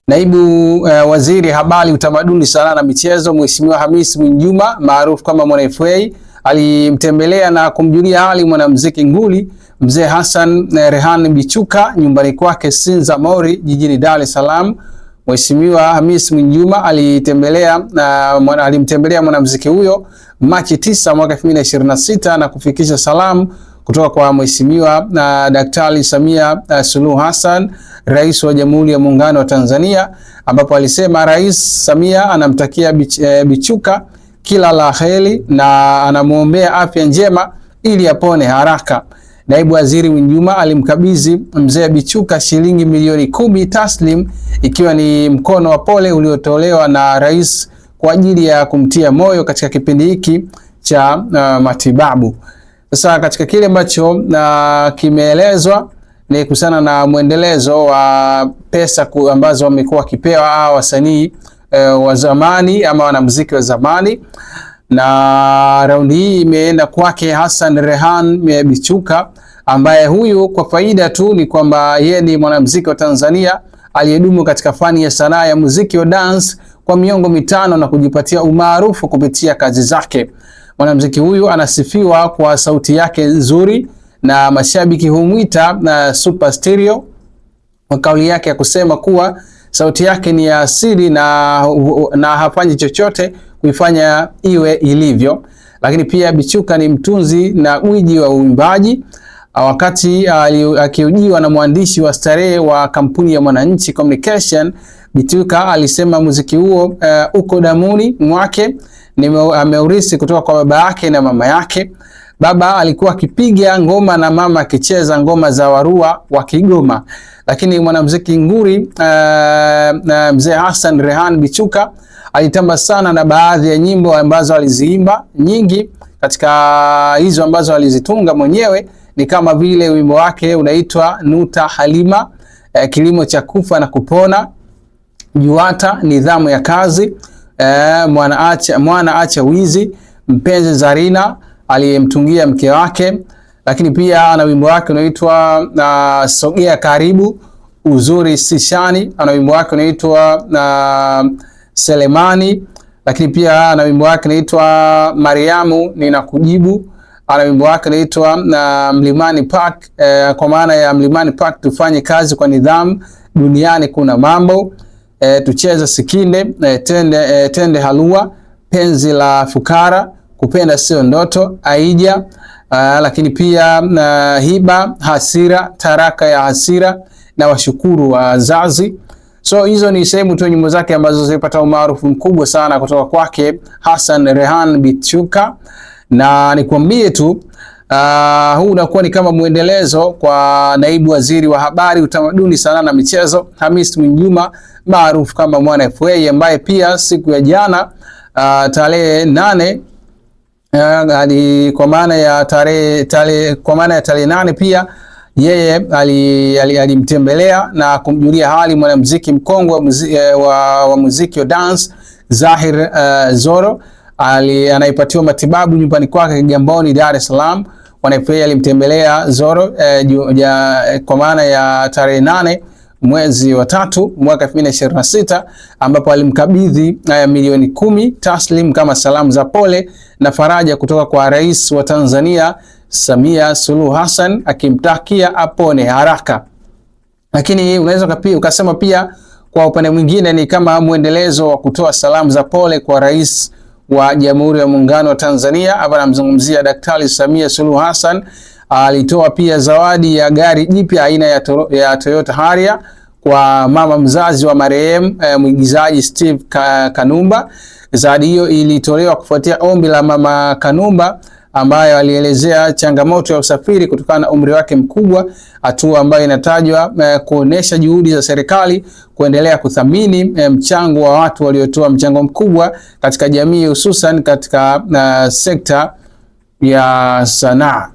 Naibu Waziri Habari, Utamaduni, Sanaa na Michezo Mheshimiwa Hamis Mwinjuma maarufu kama Mwana FA alimtembelea na kumjulia hali mwanamuziki nguli Mzee Hassan Rehan Bichuka nyumbani kwake Sinza Mori jijini Dar es Salaam. Mheshimiwa Hamis Mwinjuma alimtembelea mwanamuziki huyo Machi 9 mwaka 2026 na kufikisha salamu kutoka kwa Mheshimiwa Daktari Samia Suluhu Hassan, Rais wa Jamhuri ya Muungano wa Tanzania, ambapo alisema Rais Samia anamtakia Bichuka kila la heri na anamuombea afya njema ili apone haraka. Naibu Waziri Mwinjuma alimkabidhi Mzee Bichuka shilingi milioni 10 taslim, ikiwa ni mkono wa pole uliotolewa na Rais kwa ajili ya kumtia moyo katika kipindi hiki cha matibabu. Sasa katika kile ambacho kimeelezwa ni kuhusiana na mwendelezo wa pesa ambazo wamekuwa wakipewa wasanii wa zamani ama wanamuziki wa zamani, na raundi hii imeenda kwake Hassan Rehan Bichuka, ambaye huyu kwa faida tu ni kwamba yeye ni mwanamuziki wa Tanzania aliyedumu katika fani ya sanaa ya muziki wa dance kwa miongo 5 na kujipatia umaarufu kupitia kazi zake. Mwanamuziki huyu anasifiwa kwa sauti yake nzuri na mashabiki humwita super stereo, kwa kauli yake ya kusema kuwa sauti yake ni ya asili na hafanyi chochote kuifanya iwe ilivyo. Lakini pia Bichuka ni mtunzi na gwiji wa uimbaji. Wakati akihojiwa na mwandishi wa starehe wa kampuni ya Mwananchi Communication, Bichuka alisema muziki huo uko damuni mwake, ameurisi kutoka kwa baba yake na mama yake. Baba alikuwa akipiga ngoma na mama akicheza ngoma za warua wa Kigoma. Lakini mwanamuziki nguri Mzee Hassan Rehan Bichuka alitamba sana na baadhi ya nyimbo ambazo aliziimba. Nyingi katika hizo ambazo alizitunga mwenyewe ni kama vile wimbo wake unaitwa Nuta Halima, Kilimo cha Kufa na Kupona, Juata, Nidhamu ya Kazi, Mwana acha wizi, Mpenzi Zarina aliyemtungia mke wake. Lakini pia ana wimbo wake unaitwa Sogea Karibu, Uzuri Sishani, ana wimbo wake unaitwa Selemani. Lakini pia ana wimbo wake unaitwa Mariamu Ninakujibu, ana wimbo wake unaitwa Mlimani Park, kwa maana ya Mlimani Park tufanye kazi kwa nidhamu, Duniani kuna mambo, Tucheze Sikinde, Tende Halua, Penzi la Fukara, Kupenda Sio Ndoto, Aija. Lakini pia Hiba, Hasira, Taraka ya Hasira na Washukuru Wazazi. So hizo ni sehemu tu nyimbo zake ambazo zilipata umaarufu mkubwa sana kutoka kwake Hassan Rehan Bichuka. Na nikwambie tu huu unakuwa ni kama muendelezo kwa Naibu Waziri wa Habari, Utamaduni, Sanaa na Michezo Hamis Mwinjuma maarufu kama Mwana FA, ambaye pia siku ya jana tarehe 8 kwa maana ya tarehe 8 pia yeye alimtembelea na kumjulia hali mwanamuziki mkongwe wa muziki wa dance Zahir Zoro anayepatiwa matibabu nyumbani kwake Kigamboni, Dar es Salaam. Mwana FA alimtembelea Zoro kwa maana ya tarehe 8 mwezi wa 3 mwaka 2026, ambapo alimkabidhi milioni 10 taslim kama salamu za pole na faraja kutoka kwa Rais wa Tanzania Samia Suluhu Hassan, akimtakia apone haraka. Lakini unaweza ukasema pia kwa upande mwingine ni kama muendelezo wa kutoa salamu za pole kwa Rais wa Jamhuri ya Muungano wa Tanzania. Hapa namzungumzia Daktari Samia Suluhu Hassan. Alitoa pia zawadi ya gari jipya aina ya Toyota Harrier kwa mama mzazi wa marehemu mwigizaji Steve Kanumba. Zawadi hiyo ilitolewa kufuatia ombi la mama Kanumba, ambayo alielezea changamoto ya usafiri kutokana na umri wake mkubwa, hatua ambayo inatajwa kuonesha juhudi za serikali kuendelea kuthamini mchango wa watu waliotoa mchango mkubwa katika jamii, hususan katika sekta ya sanaa.